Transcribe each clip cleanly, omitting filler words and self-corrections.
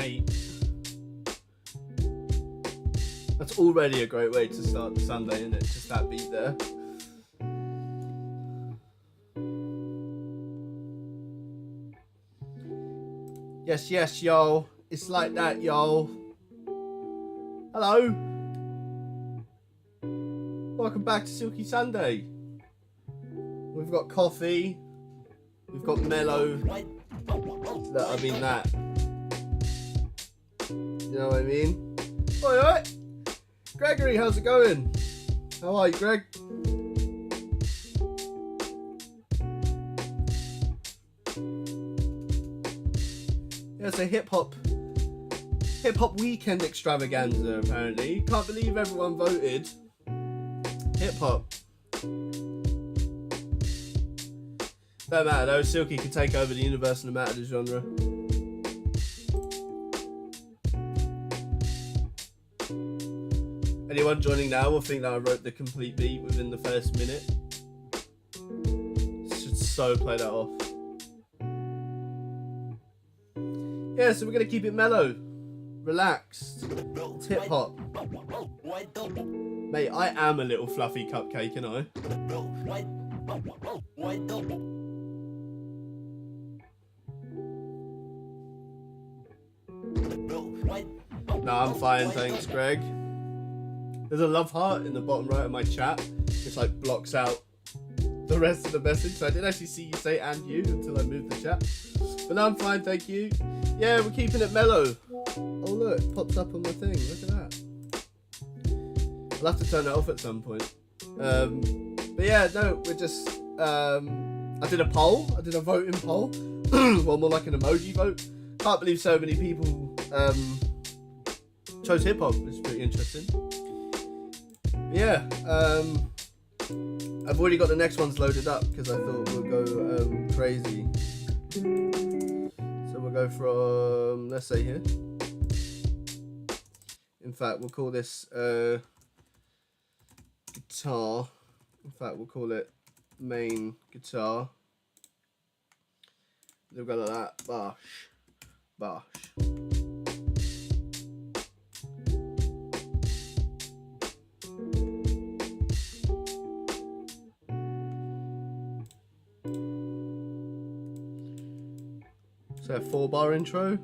mate. That's already a great way to start the Sunday, isn't it? Just that beat there. Yes, yes, yo. It's like that, yo. Hello. Welcome back to Silky Sunday. We've got coffee. We've got mellow. I mean that. You know what I mean? Alright. Gregory, how's it going? How are you, Greg? Yeah, it's a hip-hop weekend extravaganza, apparently. Can't believe everyone voted hip-hop. Don't matter though, Silky could take over the universe no matter the genre. Anyone joining now will think that I wrote the complete beat within the first minute. Should so play that off. Yeah, so we're gonna keep it mellow, relaxed. It's hip hop. Mate, I am a little fluffy cupcake, you know. No, I'm fine, thanks, Greg. There's a love heart in the bottom right of my chat, which like blocks out the rest of the message. So I didn't actually see you say "and you" until I moved the chat. But no, I'm fine, thank you. Yeah, we're keeping it mellow. Oh look, it pops up on my thing. Look at that. I'll have to turn it off at some point. But yeah, no, we're just. I did a poll. I did a voting poll. Well, more like an emoji vote. Can't believe so many people chose hip hop. It's pretty interesting. Yeah, I've already got the next ones loaded up because I thought we'll go crazy. So we'll go from, let's say here. In fact, we'll call this guitar. In fact, we'll call it main guitar. We'll go like that. Bash, bash. So a 4-bar intro.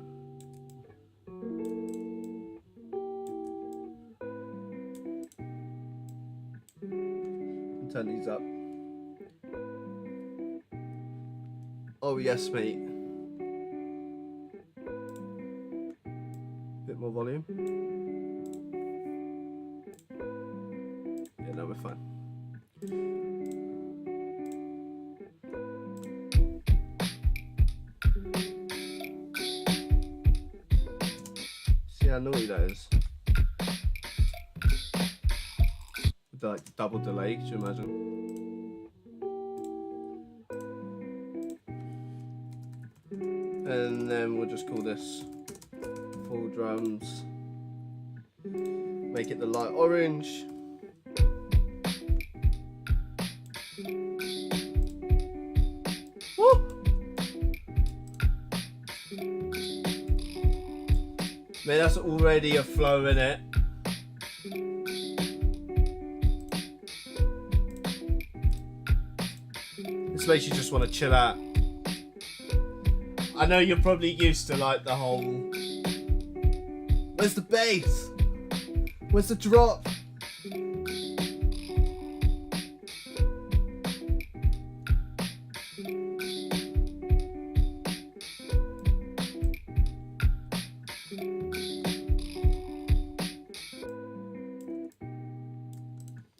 Turn these up. Oh yes, mate. Bit more volume. Yeah, no, we're fine. See how naughty that is? With the, like, double delay, could you imagine? And then we'll just call this full drums. Make it the light orange. Woo! Man, that's already a flow in it. This makes you just want to chill out. I know you're probably used to like the whole, where's the bass? Where's the drop?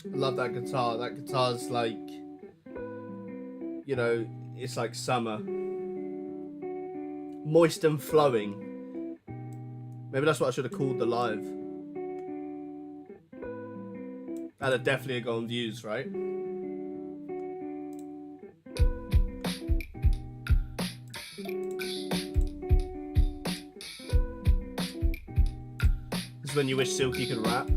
I love that guitar. That guitar's like, you know, it's like summer. Moist and flowing. Maybe that's what I should have called the live. That'd definitely go on views, right? This is when you wish Silky could rap.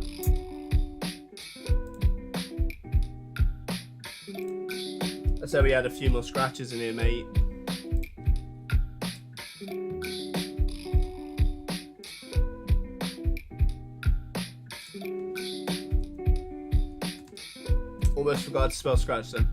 Let's say we had a few more scratches in here, mate. Almost forgot to spell scratch then.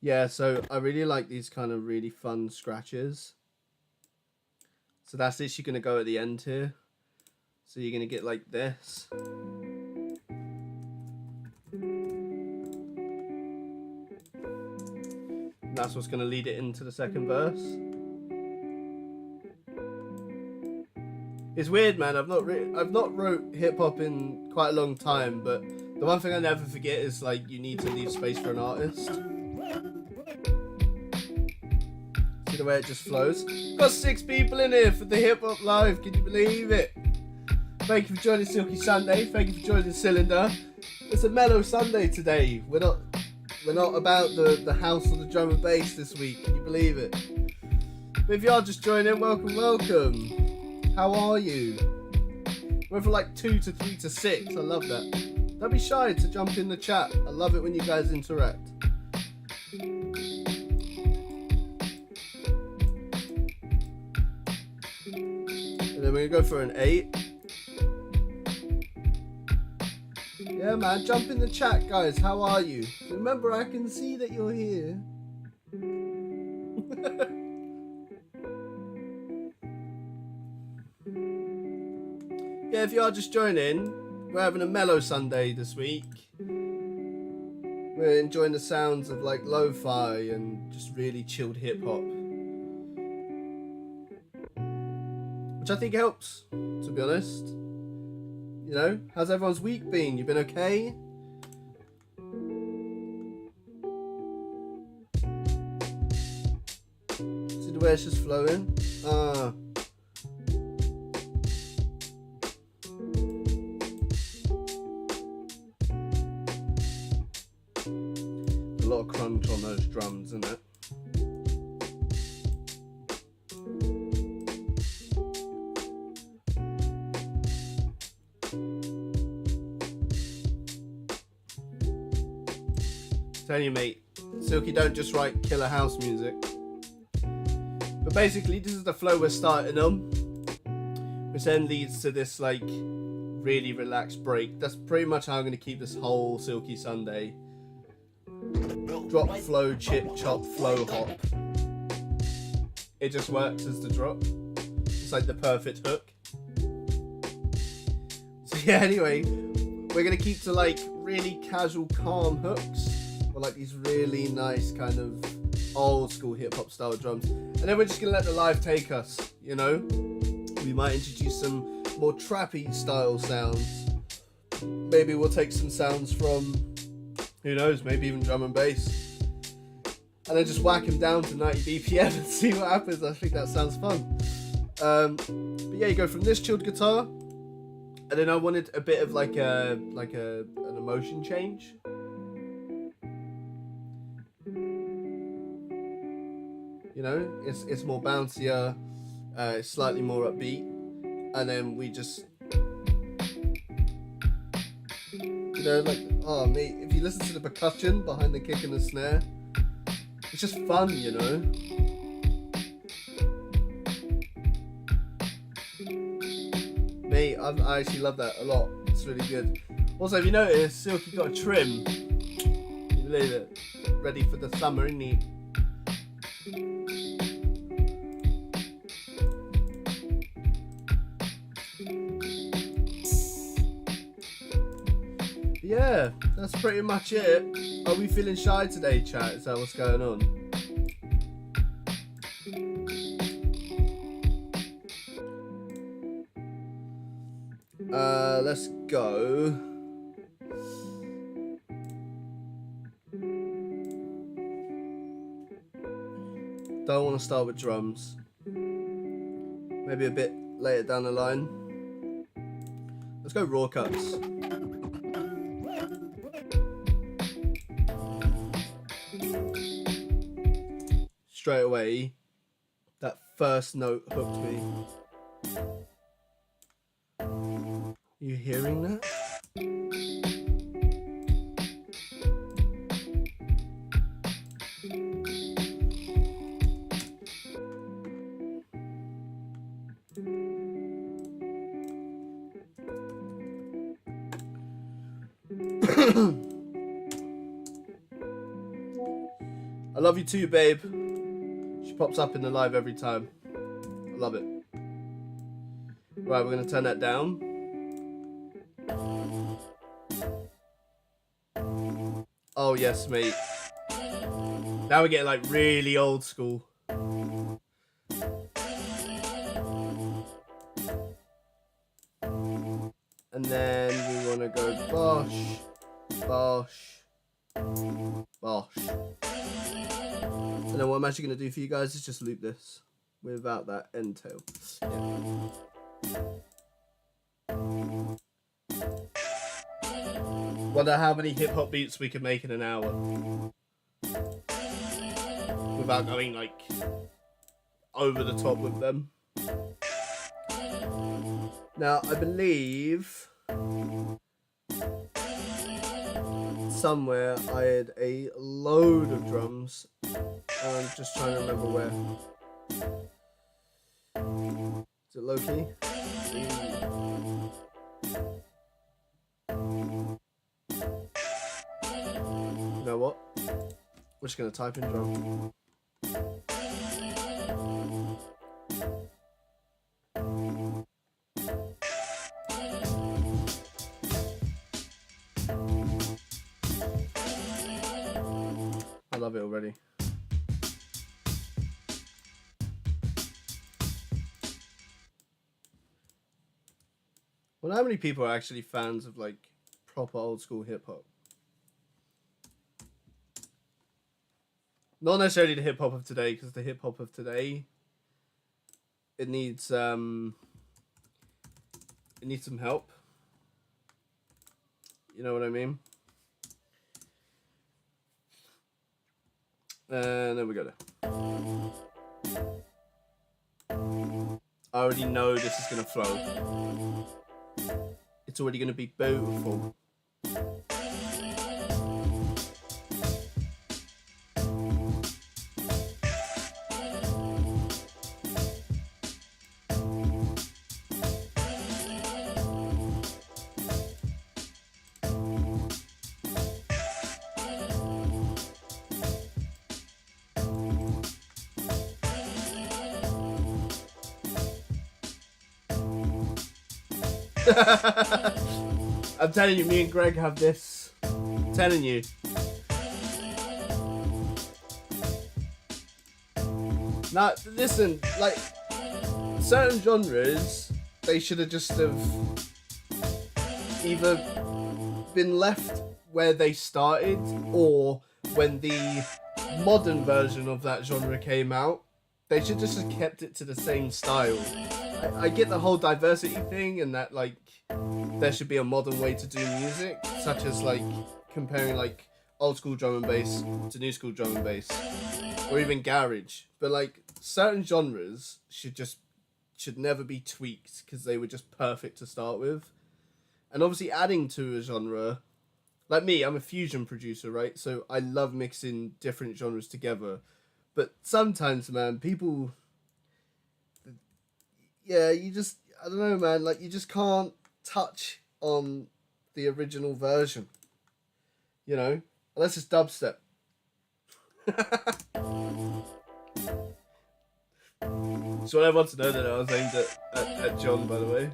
Yeah, so I really like these kind of really fun scratches. So that's literally going to go at the end here. So you're going to get like this. And that's what's going to lead it into the second verse. It's weird, man. I've not wrote hip hop in quite a long time, but the one thing I never forget is like you need to leave space for an artist. See the way it just flows? Got 6 people in here for the hip hop live. Can you believe it? Thank you for joining Silky Sunday. Thank you for joining Tsilindr. It's a mellow Sunday today. We're not about the house or the drum and bass this week. Can you believe it? But if you are just joining, welcome. How are you? We're from like 2 to 3 to 6. I love that. Don't be shy to jump in the chat. I love it when you guys interact. And then we're gonna go for an 8. Yeah, man, jump in the chat, guys. How are you? Remember, I can see that you're here. Yeah, if you are just joining, we're having a mellow Sunday this week. We're enjoying the sounds of like lo-fi and just really chilled hip hop, which I think helps, to be honest. You know, how's everyone's week been? You been okay? See the way it's just flowing? A lot of crunch on those drums, isn't it? Tell you, mate, Silky don't just write killer house music. But basically, this is the flow we're starting on, which then leads to this like really relaxed break. That's pretty much how I'm going to keep this whole Silky Sunday. Drop, flow, chip, chop, flow, hop. It just works as the drop. It's like the perfect hook. So yeah, anyway, we're going to keep to like really casual, calm hooks. Or like these really nice kind of old school hip hop style drums. And then we're just going to let the live take us, you know? We might introduce some more trappy style sounds. Maybe we'll take some sounds from, who knows, maybe even drum and bass. And then just whack them down to 90 BPM and see what happens. I think that sounds fun. But yeah, you go from this chilled guitar. And then I wanted a bit of like an emotion change. You know, it's more bouncier, it's slightly more upbeat, and then we just, you know, like, oh mate, if you listen to the percussion behind the kick and the snare, it's just fun, you know. Mate, I actually love that a lot. It's really good. Also, if you notice, Silky got a trim. Can you believe it? Ready for the summer, isn't he? Yeah, that's pretty much it. Are we feeling shy today, chat? Is that what's going on? Let's go. Don't want to start with drums. Maybe a bit later down the line. Let's go raw cuts. Straight away, that first note hooked me. You hearing that? I love you too, babe. She pops up in the live every time. I love it. Right, we're gonna turn that down. Oh yes, mate. Now we're getting like really old school. And then we want to go bosh, bosh, bosh. And then what I'm actually going to do for you guys is just loop this without that end tail. Yeah. Wonder how many hip hop beats we can make in an hour without going like over the top with them. Now, I believe somewhere I had a load of drums. I'm just trying to remember where. Is it low key? You know what? We're just going to type in drum. I love it already. Well, how many people are actually fans of like proper old school hip hop? Not necessarily the hip hop of today, because the hip hop of today, it needs some help. You know what I mean? And then we go there. I already know this is gonna flow. It's already gonna be beautiful. I'm telling you, me and Greg have this. I'm telling you. Now, listen, like, certain genres, they should have just have either been left where they started, or when the modern version of that genre came out, they should just have kept it to the same style. I get the whole diversity thing, and that like there should be a modern way to do music, such as like comparing like old school drum and bass to new school drum and bass, or even garage. But like certain genres should never be tweaked, because they were just perfect to start with. And obviously adding to a genre, like me, I'm a fusion producer, right? So I love mixing different genres together. But sometimes, man, people, yeah, I don't know, man, like, you just can't touch on the original version, you know, unless it's dubstep. So I want to know that I was aimed at John, by the way.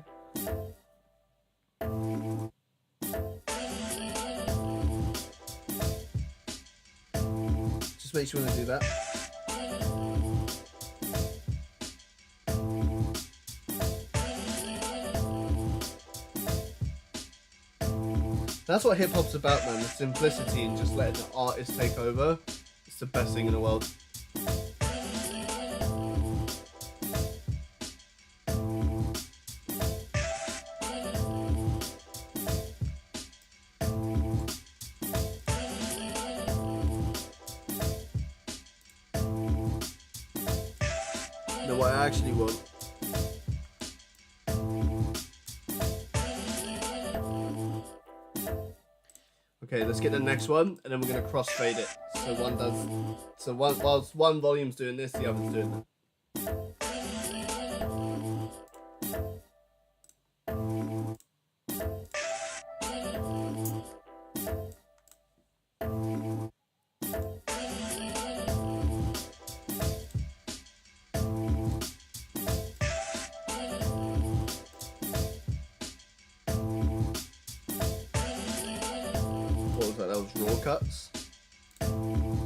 Just makes you want to do that. That's what hip hop's about, man. The simplicity and just letting the artist take over. It's the best thing in the world. You know what I actually want? Okay, let's get the next one, and then we're gonna crossfade it. So whilst one volume's doing this, the other's doing that. those raw cuts. Raw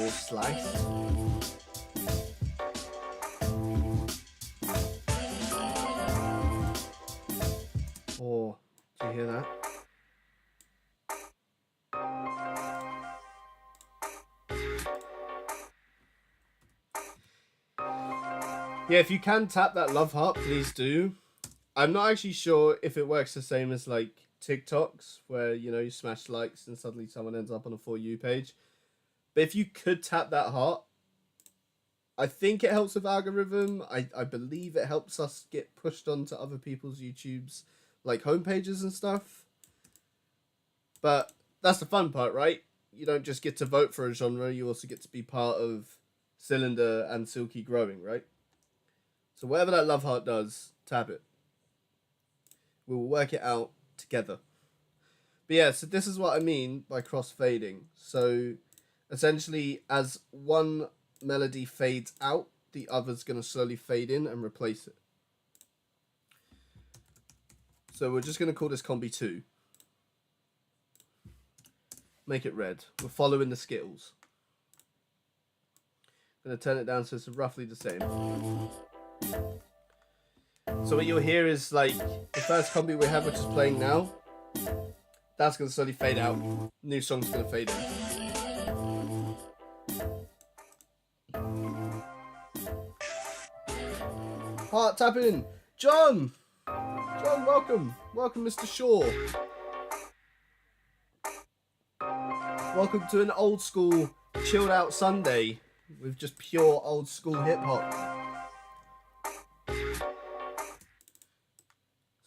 slice. Oh, do you hear that? Yeah, if you can tap that love heart, please do. I'm not actually sure if it works the same as like TikToks, where you know you smash likes and suddenly someone ends up on a For You page. But if you could tap that heart, I think it helps with algorithm. I believe it helps us get pushed onto other people's YouTubes, like homepages and stuff. But that's the fun part, right? You don't just get to vote for a genre, you also get to be part of Tsilindr and Silky growing, right? So whatever that love heart does, tap it. We will work it out together. But yeah, so this is what I mean by cross-fading. So essentially, as one melody fades out, the other's going to slowly fade in and replace it. So we're just going to call this combi 2. Make it red. We're following the Skittles. I'm going to turn it down so it's roughly the same. So what you'll hear is like the first combi we have, which is playing now. That's going to slowly fade out. New song's going to fade in. Heart tapping. John! John, welcome. Welcome, Mr. Shaw. Welcome to an old school chilled out Sunday with just pure old school hip hop.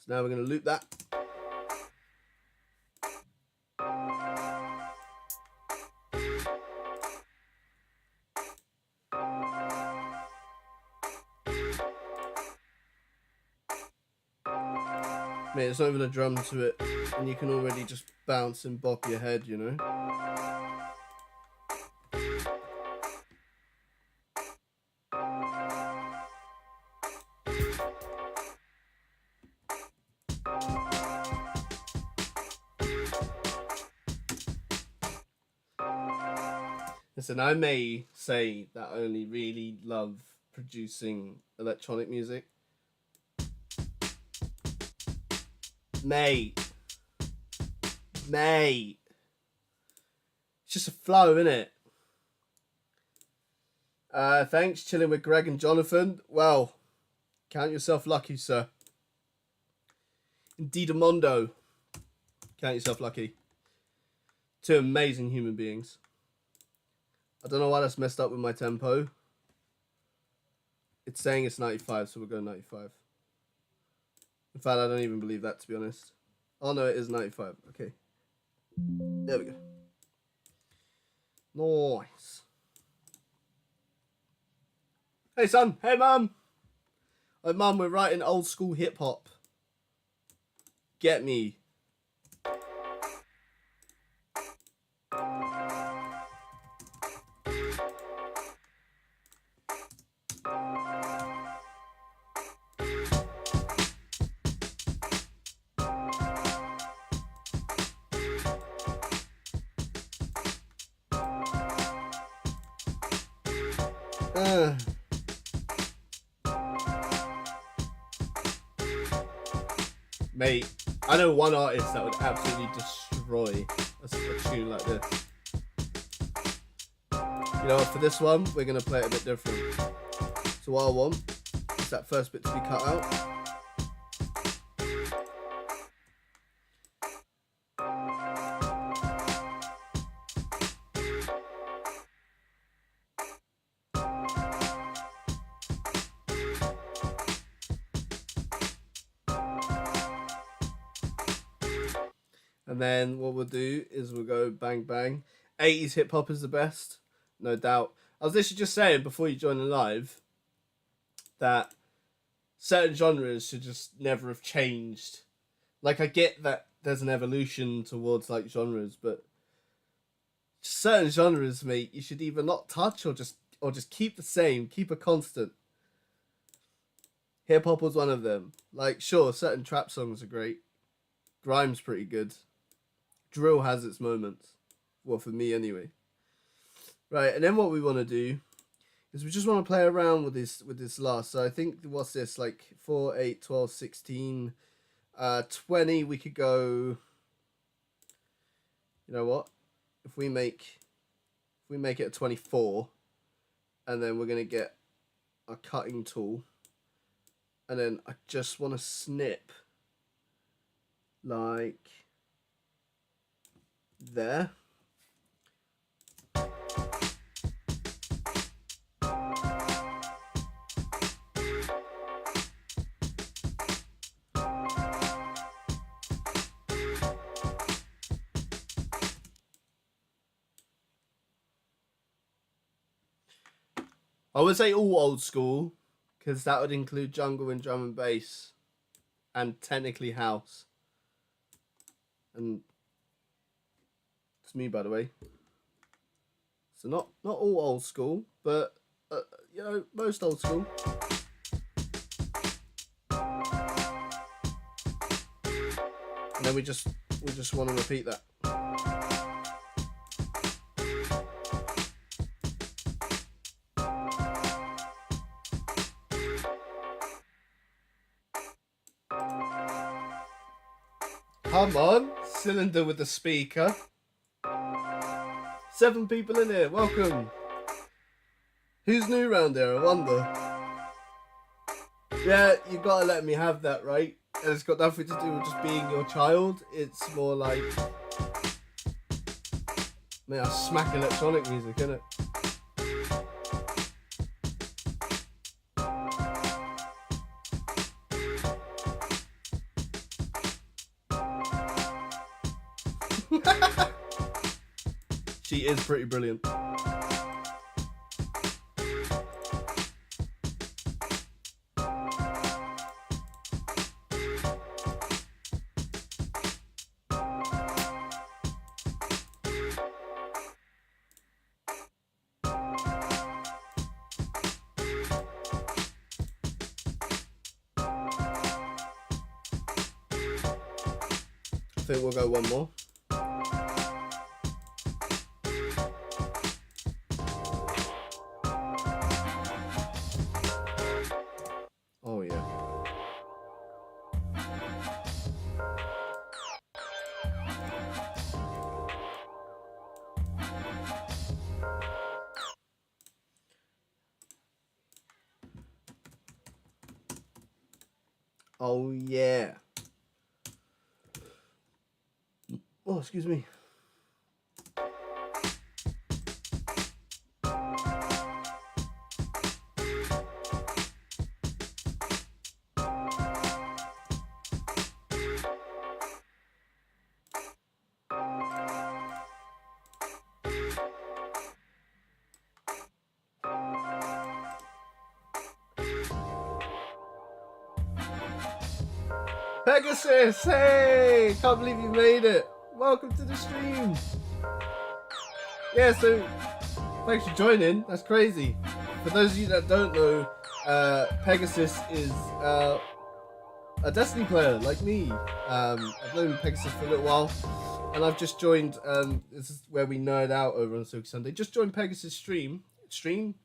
So now we're going to loop that. Mate, there's not even a drum to it, and you can already just bounce and bop your head, you know? Listen, I may say that I only really love producing electronic music. Mate. It's just a flow, innit? Thanks, chilling with Greg and Jonathan. Well, count yourself lucky, sir. Indeed, Amondo. Count yourself lucky. Two amazing human beings. I don't know why that's messed up with my tempo. It's saying it's 95, so we'll go 95. In fact, I don't even believe that, to be honest. Oh, no, it is 95. Okay. There we go. Nice. Hey, son. Hey, mum. Hey, mum, we're writing old school hip-hop. Get me. Mate, I know one artist that would absolutely destroy a tune like this. You know, for this one, we're going to play it a bit different. So what I want is that first bit to be cut out. And then what we'll do is we'll go bang bang. 80s hip hop is the best, no doubt. I was literally just saying before you joined the live that certain genres should just never have changed. Like, I get that there's an evolution towards like genres, but certain genres, mate, you should either not touch or just keep the same, keep a constant. Hip hop was one of them. Like, sure, certain trap songs are great. Grime's pretty good. drill has its moments. Well, for me anyway. Right, and then what we want to do is we just want to play around with this last. So I think, what's this, like 4, 8, 12, 16, 20. We could go, you know what? If we make it a 24, and then we're gonna get a cutting tool, and then I just want to snip like there. I would say all old school, because that would include jungle and drum and bass, and technically house. And it's me, by the way. So not all old school, but you know, most old school. And then we just want to repeat that. Come on, Cylinder with the speaker. 7 people in here, welcome. Who's new round there, I wonder. Yeah, you gotta let me have that, right? And it's got nothing to do with just being your child. It's more like, man, I smack electronic music, innit? She is pretty brilliant. I think we'll go one more. Oh yeah. Oh yeah. Oh, excuse me. Pegasus, hey! Can't believe you made it. Welcome to the stream. Yeah, so thanks for joining. That's crazy. For those of you that don't know, Pegasus is a Destiny player like me. I've known Pegasus for a little while, and I've just joined. This is where we nerd out over on Silky Sunday. Just joined Pegasus stream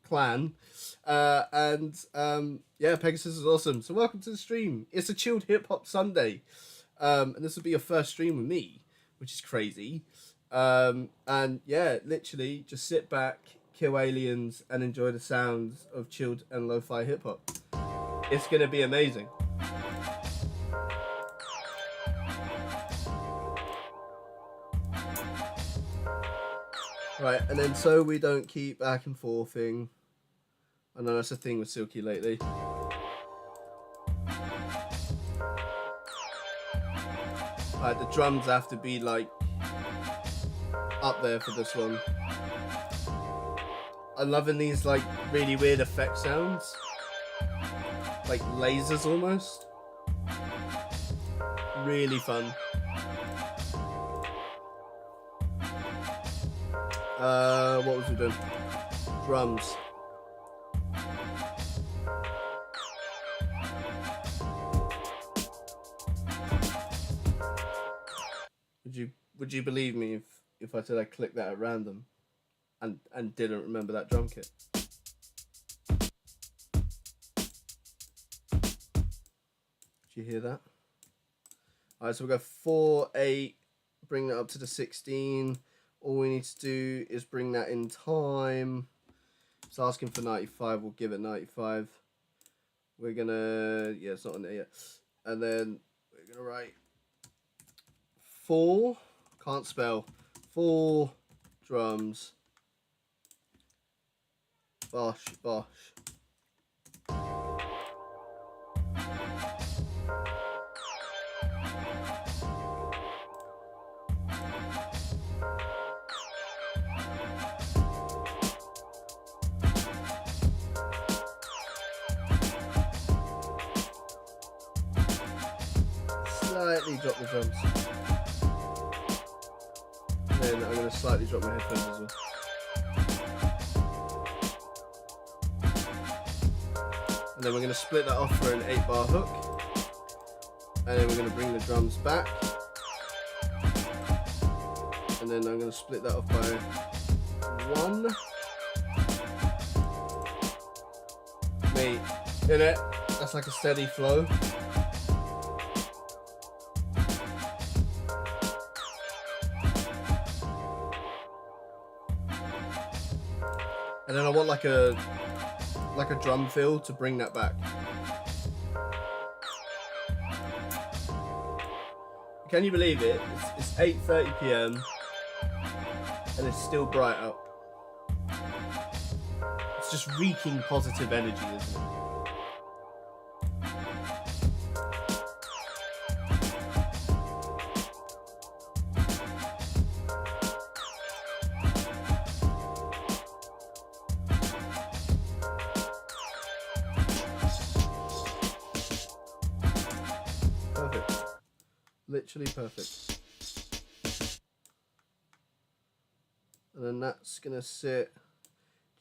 clan, and yeah, Pegasus is awesome. So welcome to the stream. It's a chilled hip hop Sunday, and this will be your first stream with me, which is crazy. And yeah, literally just sit back, kill aliens, and enjoy the sounds of chilled and lo-fi hip hop. It's gonna be amazing. Right, and then so we don't keep back and forthing. I know that's a thing with Silky lately. Right, the drums have to be like up there for this one. I'm loving these like really weird effect sounds, like lasers almost. Really fun. What was we doing? Drums. would you believe me if I said I clicked that at random and didn't remember that drum kit? Did you hear that? All right, so we'll go 4, 8, bring that up to the 16. All we need to do is bring that in time. It's asking for 95. We'll give it 95. We're gonna, yeah, it's not on there yet. And then we're gonna write 4, can't spell, 4 drums, bosh, bosh. Slightly drop the drums. And then I'm going to slightly drop my headphones as well. And then we're going to split that off for an 8-bar hook. And then we're going to bring the drums back. And then I'm going to split that off by 1. Mate, in it, that's like a steady flow. And then I want like a drum fill to bring that back. Can you believe it? It's 8:30 PM and it's still bright out. It's just reeking positive energy, isn't it? Literally perfect. And then that's gonna sit.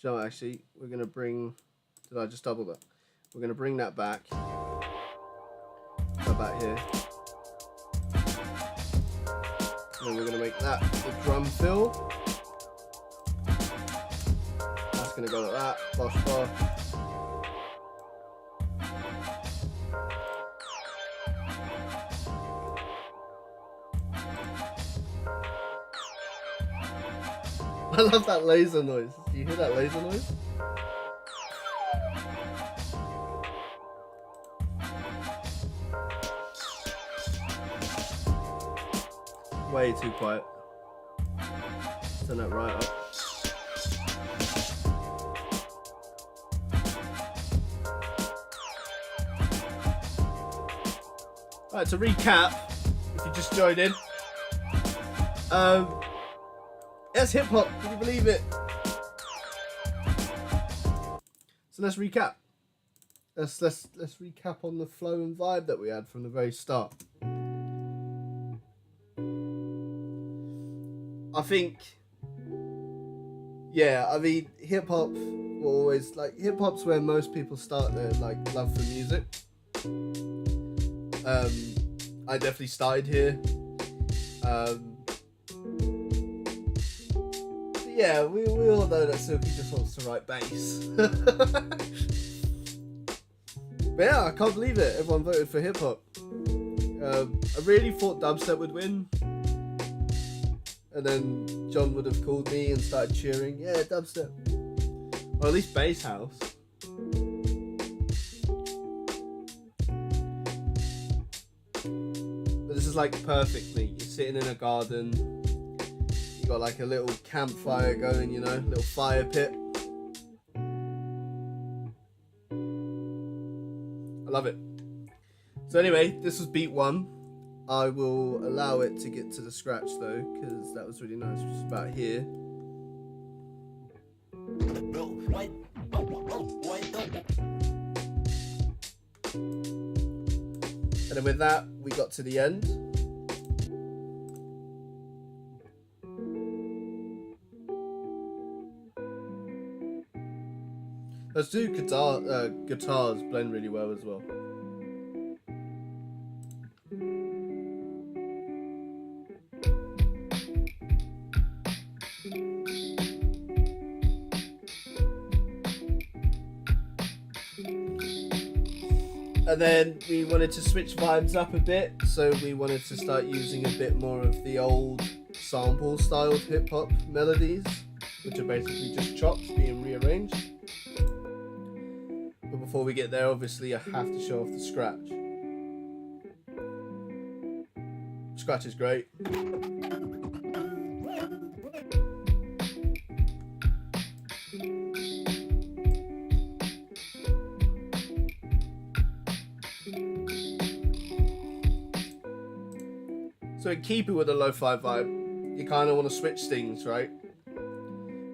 Joe, actually, we're gonna bring. Did I just double that? We're gonna bring that back. Go back here. And then we're gonna make that the drum fill. That's gonna go like that. Bosh bosh. I love that laser noise. Do you hear that laser noise? Way too quiet. Turn that right up. Alright, to recap, if you just joined in, that's hip hop. Can you believe it? So let's recap. Let's recap on the flow and vibe that we had from the very start. I think, yeah, I mean, hip hop will always, like, hip hop's where most people start their like love for music. I definitely started here. Yeah, we all know that Silky just wants to write bass. But yeah, I can't believe it. Everyone voted for hip hop. I really thought dubstep would win. And then John would have called me and started cheering, yeah, dubstep. Or at least bass house. But this is like perfectly. You're sitting in a garden. You got like a little campfire going, you know, little fire pit. I love it. So anyway, this was beat 1. I will allow it to get to the scratch though, because that was really nice, which is about here. And then with that, we got to the end. Those two guitars blend really well as well. And then we wanted to switch vibes up a bit, so we wanted to start using a bit more of the old sample styled hip hop melodies, which are basically just chops being rearranged. But before we get there, obviously I have to show off the scratch. Scratch is great. So in keeping with the lo-fi vibe, you kind of want to switch things, right?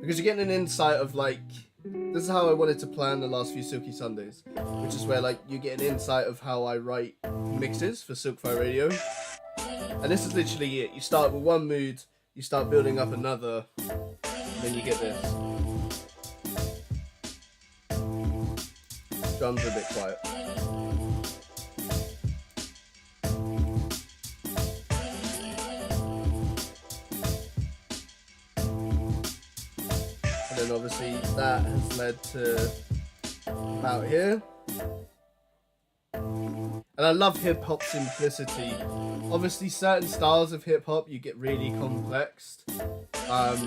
Because you're getting an insight of like, this is how I wanted to plan the last few Silky Sundays, which is where like you get an insight of how I write mixes for Silkfire Radio. And this is literally it. You start with one mood, you start building up another, and then you get this. Drums are a bit quiet. And then obviously that has led to about here. And I love hip hop simplicity. Obviously certain styles of hip hop you get really complex. But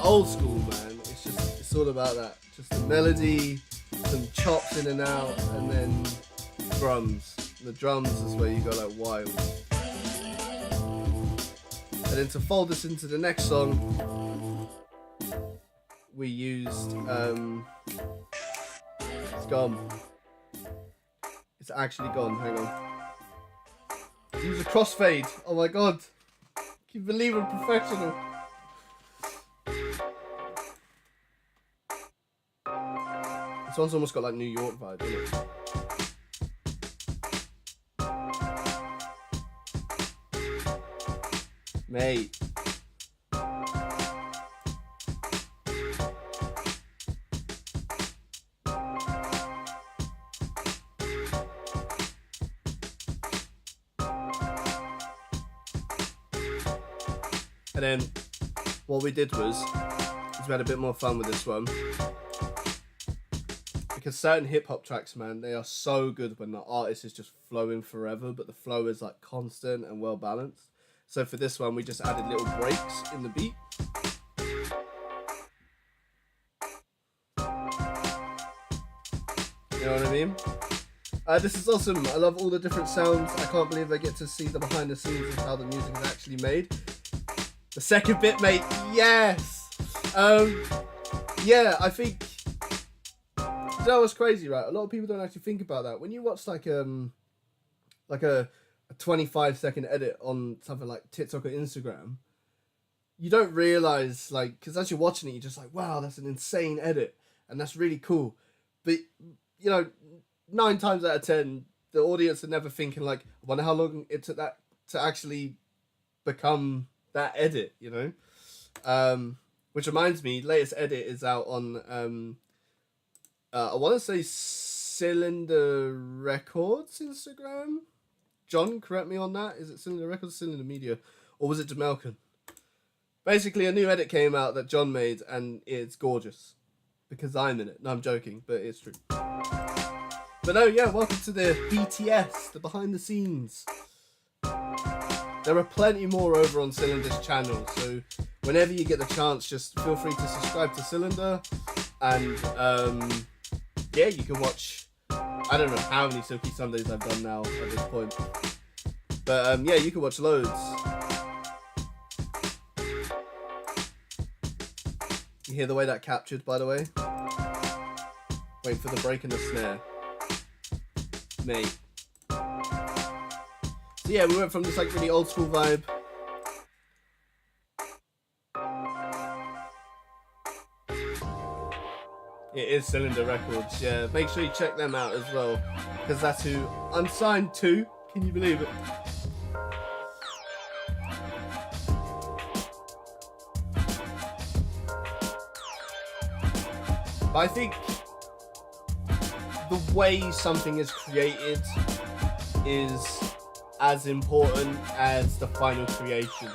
old school, man, it's all about that. Just the melody, some chops in and out, and then drums. And the drums is where you go like wild. And then to fold this into the next song, we used it's gone. It's actually gone, hang on. Use a crossfade. Oh my god. Can you believe I'm professional? This one's almost got like New York vibe, isn't it? Mate. And then what we did was we had a bit more fun with this one. Because certain hip hop tracks, man, they are so good when the artist is just flowing forever, but the flow is like constant and well balanced. So for this one, we just added little breaks in the beat. You know what I mean? This is awesome. I love all the different sounds. I can't believe I get to see the behind the scenes of how the music is actually made. The second bit, mate, yes. Yeah, I think that was crazy, right? A lot of people don't actually think about that. When you watch like a 25-second edit on something like TikTok or Instagram, you don't realize, like, because as you're watching it, you're just like, wow, that's an insane edit, and that's really cool. But you know, 9 times out of 10, the audience are never thinking like, I wonder how long it took that to actually become that edit, you know. Which reminds me, latest edit is out on I want to say Tsilindr Records Instagram. John, correct me on that. Is it Tsilindr Records, Tsilindr Media, or was it Jamelkin? Basically, a new edit came out that John made, and it's gorgeous because I'm in it. No, I'm joking, but it's true. But no, yeah, welcome to the BTS, the behind the scenes. There are plenty more over on Tsilindr's channel, so whenever you get the chance, just feel free to subscribe to Tsilindr, and yeah, you can watch, I don't know how many Silky Sundays I've done now at this point, but yeah, you can watch loads. You hear the way that captured, by the way? Wait for the break in the snare. Mate. So yeah, we went from this like really old school vibe. It is Tsilindr Records, yeah. Make sure you check them out as well, because that's who I'm signed to. Can you believe it? But I think the way something is created is as important as the final creation.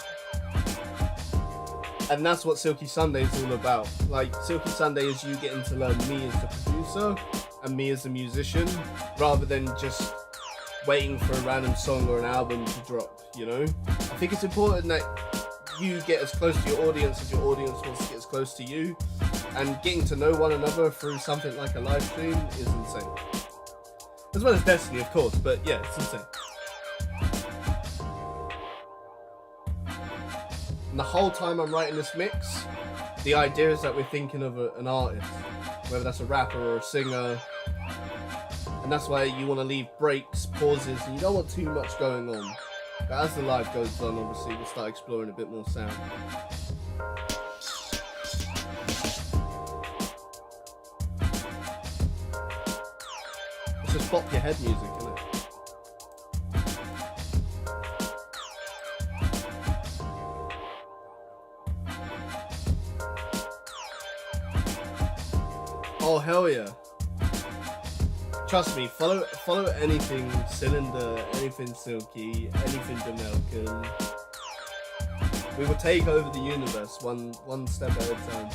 And that's what Silky Sunday is all about. Like, Silky Sunday is you getting to learn me as the producer and me as the musician, rather than just waiting for a random song or an album to drop, you know? I think it's important that you get as close to your audience as your audience wants to get as close to you, and getting to know one another through something like a live stream is insane. As well as Destiny, of course, but yeah, it's insane. And the whole time I'm writing this mix, the idea is that we're thinking of an artist, whether that's a rapper or a singer, and that's why you want to leave breaks, pauses, and you don't want too much going on. But as the live goes on, obviously, we'll start exploring a bit more sound. It's just pop your head music, isn't it? Oh, hell yeah. Trust me, follow anything Tsilindr, anything Silky, anything Jamaican. We will take over the universe one step at a time.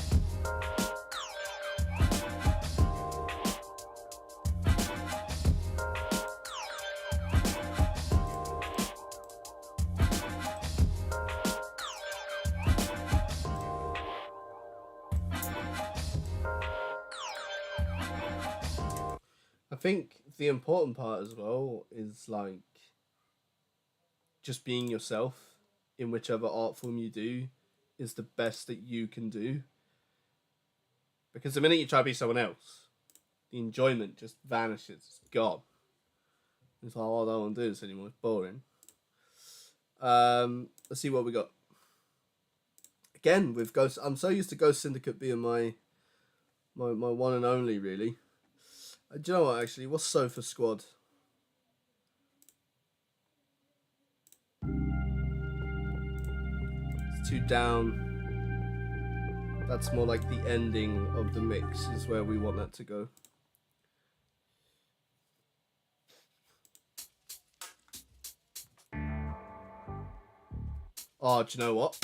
I think the important part as well is like just being yourself in whichever art form you do is the best that you can do. Because the minute you try to be someone else, the enjoyment just vanishes. It's gone. It's like, oh, I don't want to do this anymore. It's boring. Let's see what we got. Again, with Ghost, I'm so used to Ghost Syndicate being my one and only, really. Do you know what, actually? What's Sofa Squad? It's 2 down. That's more like the ending of the mix is where we want that to go. Oh, do you know what?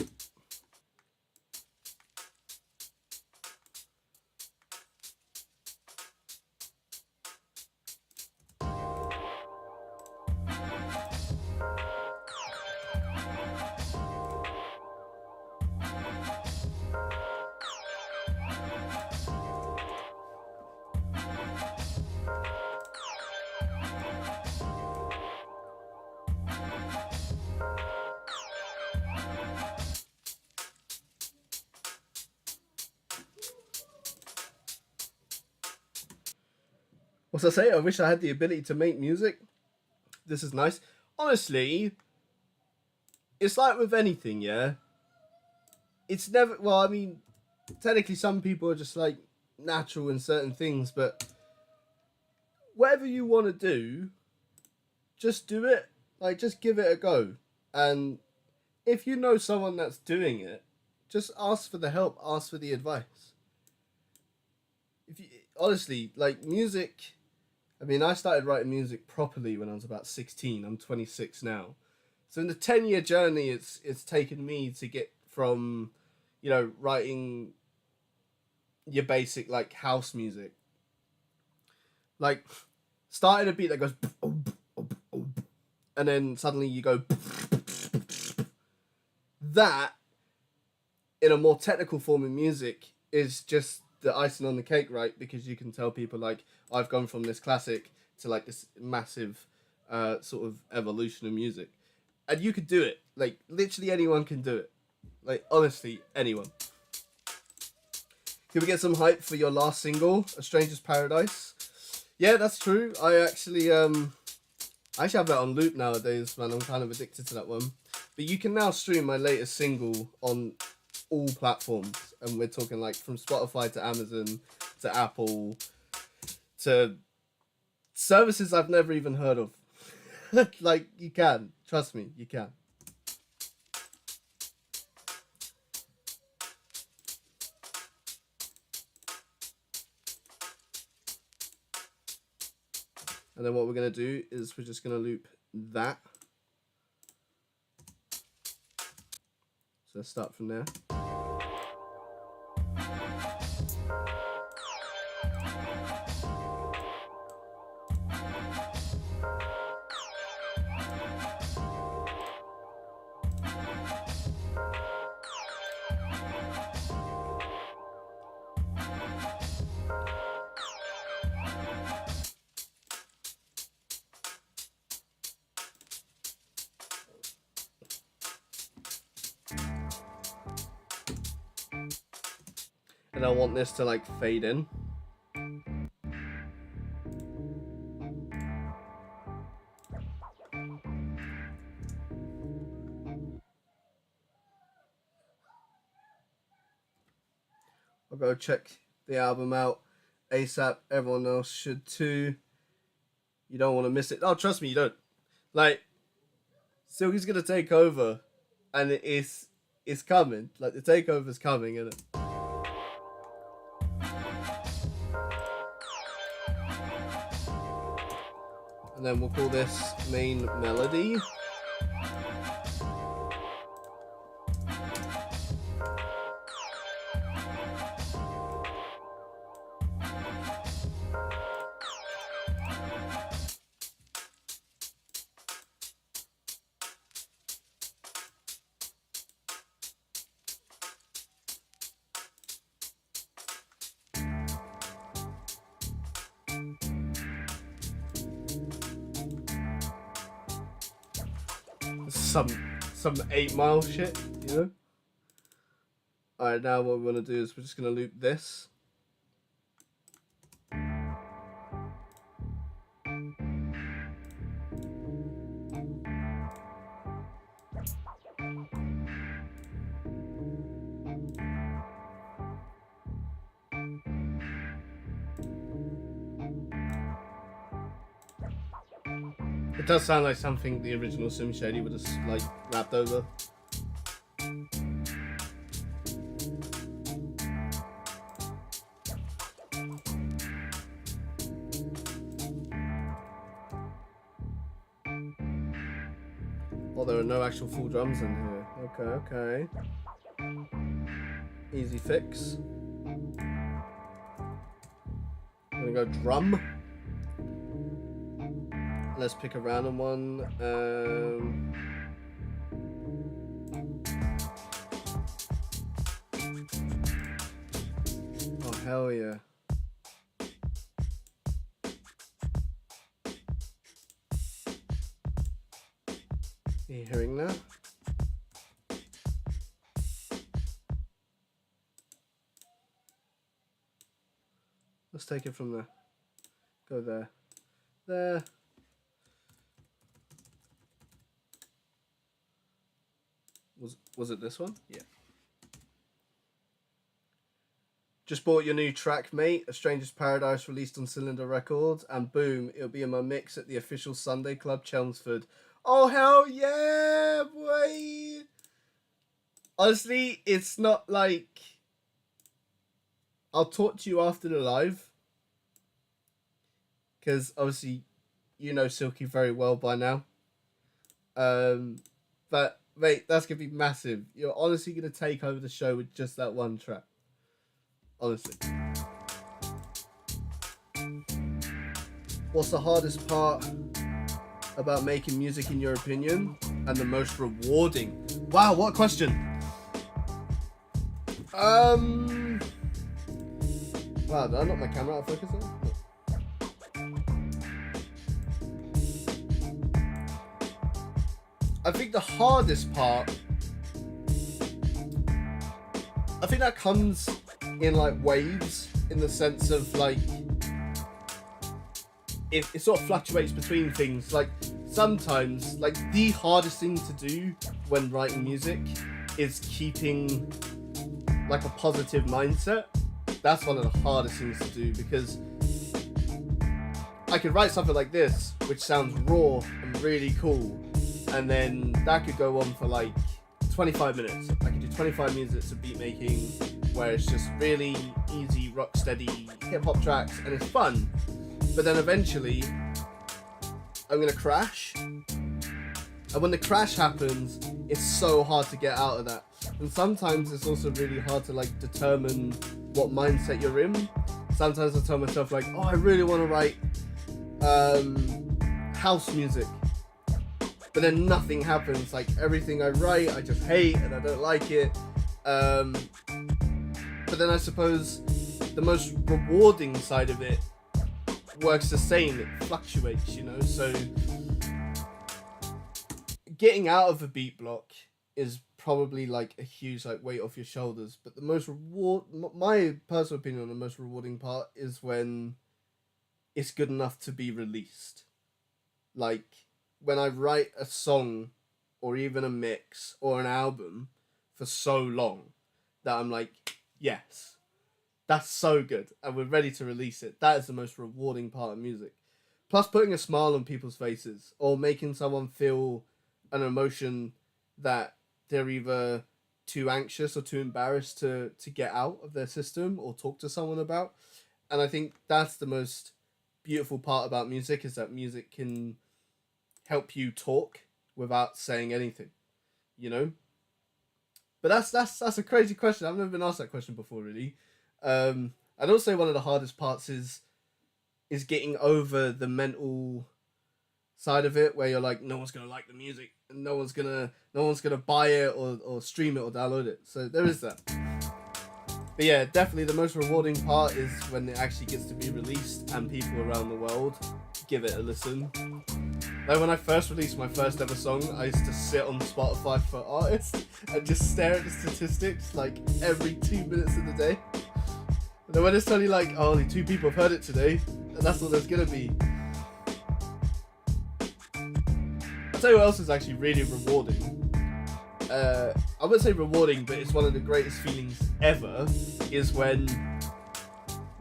What's I say? I wish I had the ability to make music. This is nice. Honestly, it's like with anything, yeah? It's never... Well, I mean, technically some people are just like natural in certain things, but whatever you want to do, just do it. Like, just give it a go. And if you know someone that's doing it, just ask for the help, ask for the advice. If you, honestly, like music... I mean, I started writing music properly when I was about 16. I'm 26 now. So in the 10-year journey, it's taken me to get from, you know, writing your basic, like, house music. Like, starting a beat that goes... And then suddenly you go... That, in a more technical form in music, is just the icing on the cake, right? Because you can tell people, like, I've gone from this classic to like this massive sort of evolution of music. And you could do it. Like, literally anyone can do it. Like, honestly, anyone. Can we get some hype for your last single, A Stranger's Paradise? Yeah, that's true. I actually have that on loop nowadays, man. I'm kind of addicted to that one. But you can now stream my latest single on all platforms. And we're talking like from Spotify to Amazon to Apple to services I've never even heard of. Like, you can. Trust me, you can. And then what we're going to do is we're just going to loop that. So let's start from there. and I want this to like fade in. I'll go check the album out ASAP. Everyone else should too. You don't want to miss it. Oh, trust me, you don't. Like, Silky's gonna take over, and it's coming. Like, the takeover's coming, isn't it? And then we'll call this main melody. Some 8 Mile shit, you know? Alright, now what we're gonna do is we're just gonna loop this. It does sound like something the original Sim Shady would have like rapped over. Oh, there are no actual full drums in here. Okay, okay. Easy fix. I'm gonna go drum. Let's pick a random one. Oh, hell yeah. Are you hearing that? Let's take it from there. Go there. There. Was it this one? Yeah. Just bought your new track, mate. A Stranger's Paradise released on Tsilindr Records, and boom, it'll be in my mix at the official Sunday Club Chelmsford. Oh hell yeah, boy! Honestly, it's not like I'll talk to you after the live, because obviously you know Silky very well by now. But mate, that's gonna be massive. You're honestly gonna take over the show with just that one track. Honestly. What's the hardest part about making music in your opinion? And the most rewarding? Wow, what a question. Wow, did I knock my camera out of focus on? I think the hardest part, I think that comes in like waves, in the sense of like it sort of fluctuates between things. Like sometimes, like the hardest thing to do when writing music is keeping like a positive mindset. That's one of the hardest things to do, because I could write something like this which sounds raw and really cool, and then that could go on for like 25 minutes. I could do 25 minutes of beat making where it's just really easy, rock steady hip hop tracks, and it's fun. But then eventually I'm gonna crash, and when the crash happens, it's so hard to get out of that. And sometimes it's also really hard to like determine what mindset you're in. Sometimes I tell myself like, oh, I really want to write house music, but then nothing happens. Like everything I write I just hate and I don't like it. But then I suppose the most rewarding side of it works the same. It fluctuates, you know. So getting out of a beat block is probably like a huge like weight off your shoulders. But the most my personal opinion on the most rewarding part is when it's good enough to be released. Like when I write a song or even a mix or an album for so long that I'm like, yes, that's so good, and we're ready to release it. That is the most rewarding part of music. Plus putting a smile on people's faces or making someone feel an emotion that they're either too anxious or too embarrassed to get out of their system or talk to someone about. And I think that's the most beautiful part about music, is that music can help you talk without saying anything, you know? But that's a crazy question. I've never been asked that question before, really. I'd also say one of the hardest parts is getting over the mental side of it, where you're like, no one's gonna like the music, and no one's gonna buy it or stream it or download it. So there is that. But yeah, definitely the most rewarding part is when it actually gets to be released and people around the world give it a listen. Like when I first released my first ever song, I used to sit on Spotify for artists and just stare at the statistics like every 2 minutes of the day. And then when it's only like, oh, only 2 people have heard it today, and that's all there's gonna be. I'll tell you what else is actually really rewarding. I wouldn't say rewarding, but it's one of the greatest feelings ever, is when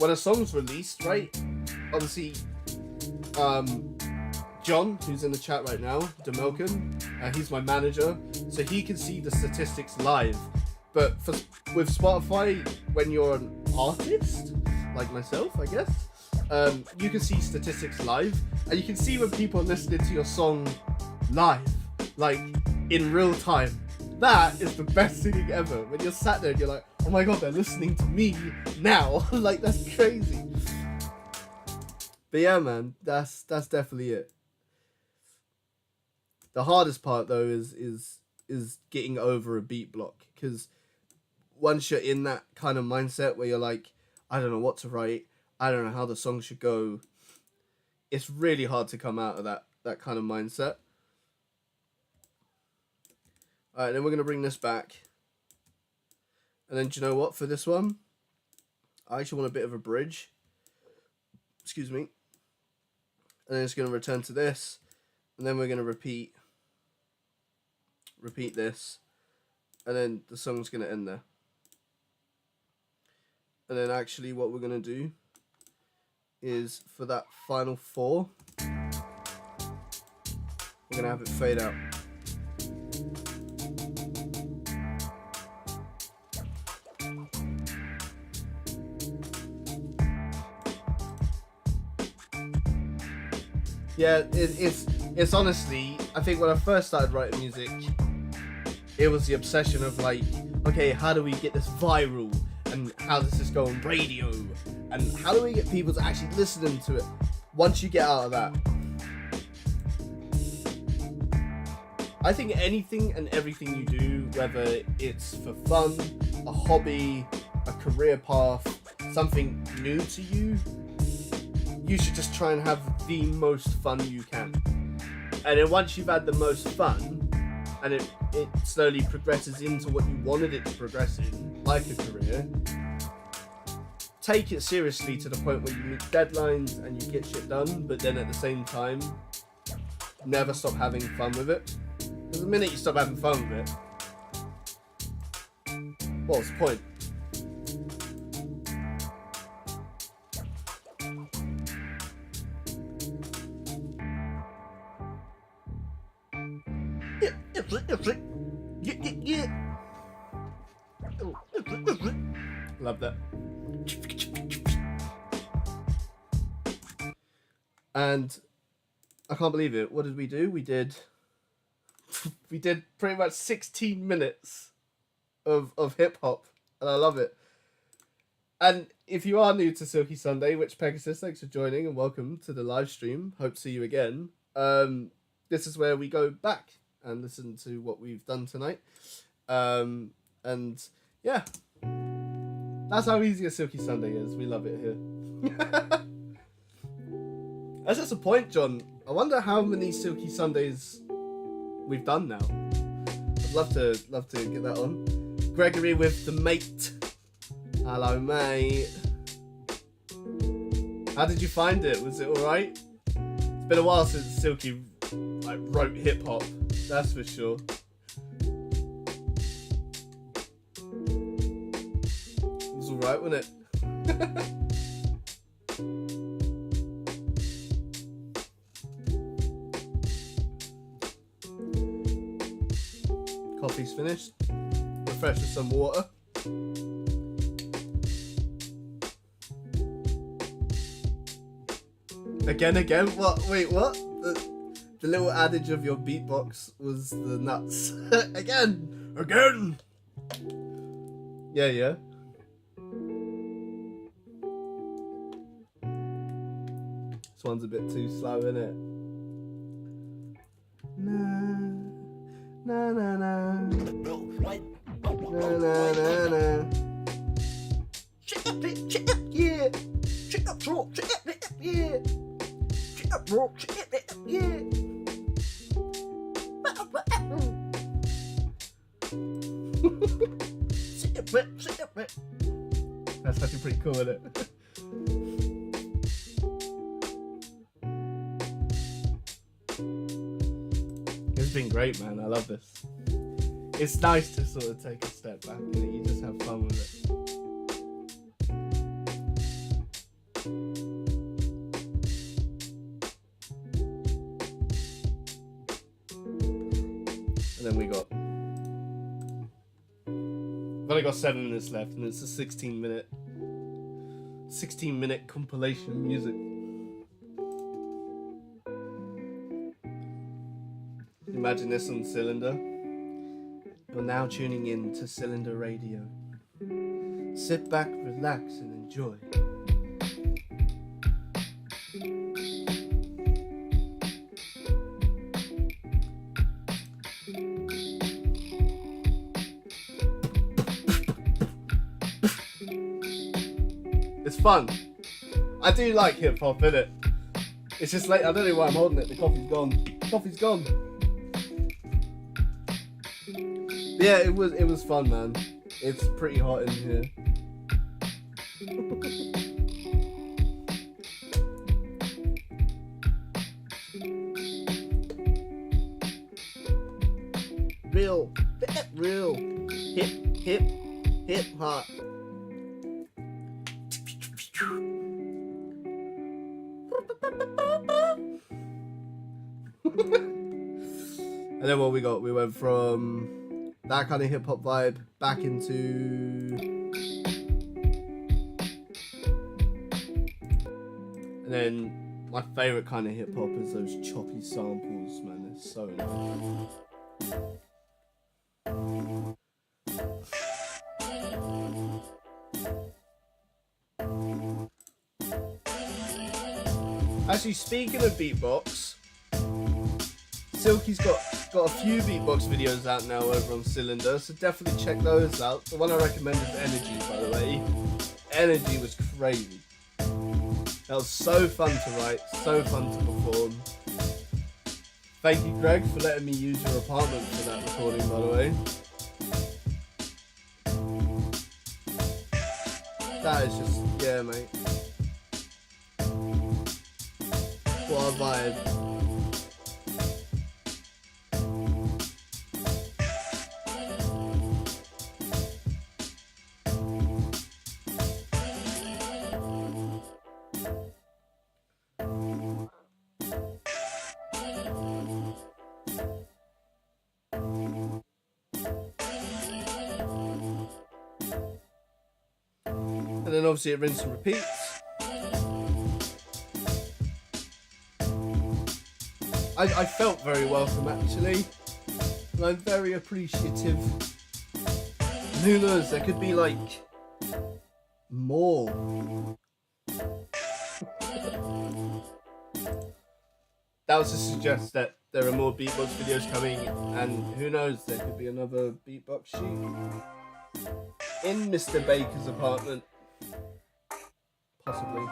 a song's released, right? Obviously, John, who's in the chat right now, Demelkin, he's my manager, so he can see the statistics live. But with Spotify, when you're an artist, like myself, I guess, you can see statistics live, and you can see when people are listening to your song live, like in real time. That is the best feeling ever, when you're sat there and you're like, oh my god, they're listening to me now. Like, that's crazy. But yeah, man, that's definitely it. The hardest part though is getting over a beat block, because once you're in that kind of mindset where you're like, I don't know what to write, I don't know how the song should go, it's really hard to come out of that kind of mindset. Alright, then we're going to bring this back. And then, do you know what? For this one, I actually want a bit of a bridge. Excuse me. And then it's going to return to this. And then we're going to repeat this. And then the song's going to end there. And then actually what we're going to do is, for that final 4, we're going to have it fade out. Yeah, it's honestly, I think when I first started writing music, it was the obsession of like, okay, how do we get this viral? And how does this go on radio? And how do we get people to actually listen to it? Once you get out of that, I think anything and everything you do, whether it's for fun, a hobby, a career path, something new to you, you should just try and have the most fun you can. And then once you've had the most fun, and it slowly progresses into what you wanted it to progress in, like a career, take it seriously to the point where you meet deadlines and you get shit done, but then at the same time, never stop having fun with it. Because the minute you stop having fun with it, what's the point? Love that. And I can't believe it. What did we do? We did pretty much 16 minutes of hip hop, and I love it. And if you are new to Silky Sunday, which Pegasus, thanks for joining and welcome to the live stream. Hope to see you again. This is where we go back and listen to what we've done tonight. And yeah, that's how easy a Silky Sunday is. We love it here. That's just a point, John. I wonder how many Silky Sundays we've done now. I'd love to get that on. Gregory with the mate. Hello, mate. How did you find it? Was it alright? It's been a while since Silky like wrote hip hop. That's for sure. It was alright, wasn't it? Coffee's finished. Refresh with some water. Again? What? Wait, what? The little adage of your beatbox was the nuts. Again! Yeah. This one's a bit too slow, isn't it? Na na na. Shake up, yeah. Shake up, rock, shake up, yeah. Shake up, rock, shake up, yeah. Shake up, That's actually pretty cool, isn't it? It's been great, man. I love this. It's nice to sort of take a step back and you just have fun with it. And then we've only got 7 minutes left, and it's a 16-minute compilation of music. Imagine this on Cylinder. You're now tuning in to Cylinder Radio. Sit back, relax, and enjoy. It's fun. I do like hip hop, innit? It's just late. I don't know why I'm holding it. The coffee's gone. Yeah, it was fun, man. It's pretty hot in here. Real, hip hop. And then what we got? We went from that kind of hip hop vibe back into, and then my favorite kind of hip hop is those choppy samples, man. They're so nice. Actually, speaking of beatbox, Silky's got a few beatbox videos out now over on Cylinder, so definitely check those out. The one I recommend is Energy, by the way. Energy was crazy. That was so fun to write, so fun to perform. Thank you, Greg, for letting me use your apartment for that recording, by the way. That is just, yeah, mate. What a vibe. And then obviously it rinse and repeats. I felt very welcome, actually, and I'm very appreciative. And who knows, there could be like more. That was to suggest that there are more beatbox videos coming, and who knows, there could be another beatbox shoot in Mr. Baker's apartment. Possibly.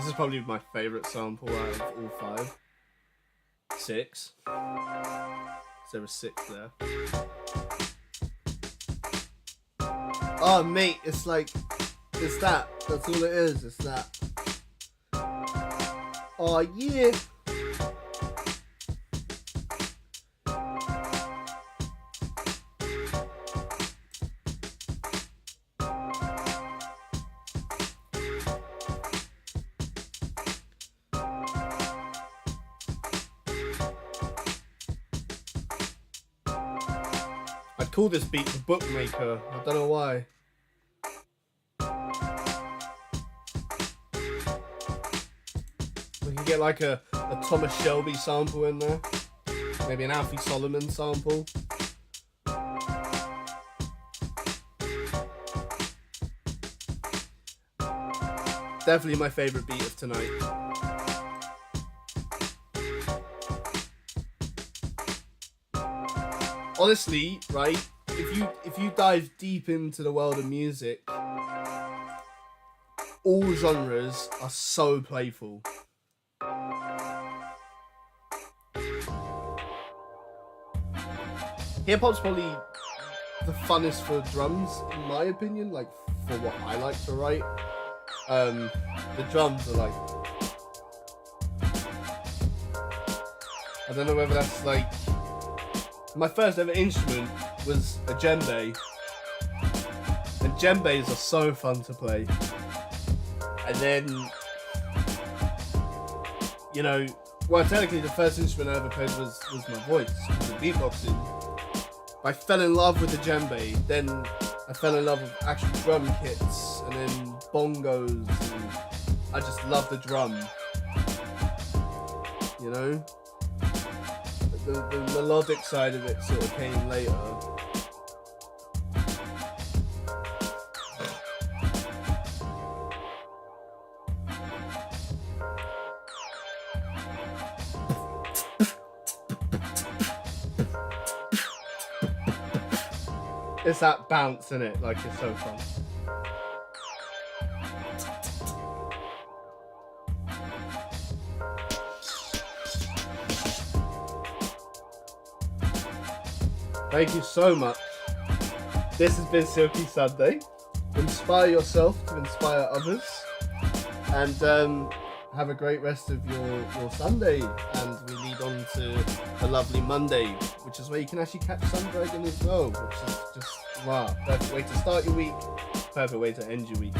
This is probably my favorite sample out of all 5. 6. There was 6 there. Oh, mate, it's like, it's that. That's all it is. It's that. Oh, yeah. I'd call this beat the bookmaker. I don't know why. We can get like a Thomas Shelby sample in there. Maybe an Alfie Solomon sample. Definitely my favourite beat of tonight. Honestly, right, if you dive deep into the world of music, all genres are so playful. Hip hop's probably the funnest for drums, in my opinion, like for what I like to write. The drums are like, I don't know whether that's like, my first ever instrument was a djembe, and djembes are so fun to play. And then, you know, well, technically the first instrument I ever played was my voice, the beatboxing. I fell in love with the djembe, then I fell in love with actual drum kits, and then bongos, and I just love the drum, you know? The melodic side of it sort of came later. It's that bounce in it, like it's so fun. Thank you so much. This has been Silky Sunday. Inspire yourself to inspire others. And have a great rest of your Sunday. And we lead on to a lovely Monday, which is where you can actually catch Sundragon as well, which is just, wow, perfect way to start your week, perfect way to end your week.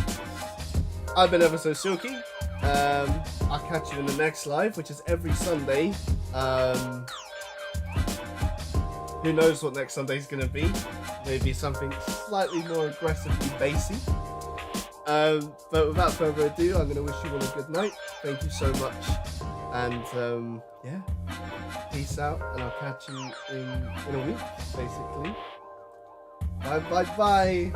I've been ever so Silky. I'll catch you in the next live, which is every Sunday. Who knows what next Sunday's going to be? Maybe something slightly more aggressively bassy. But without further ado, I'm going to wish you all a good night. Thank you so much. And yeah, peace out. And I'll catch you in a week, basically. Bye, bye, bye.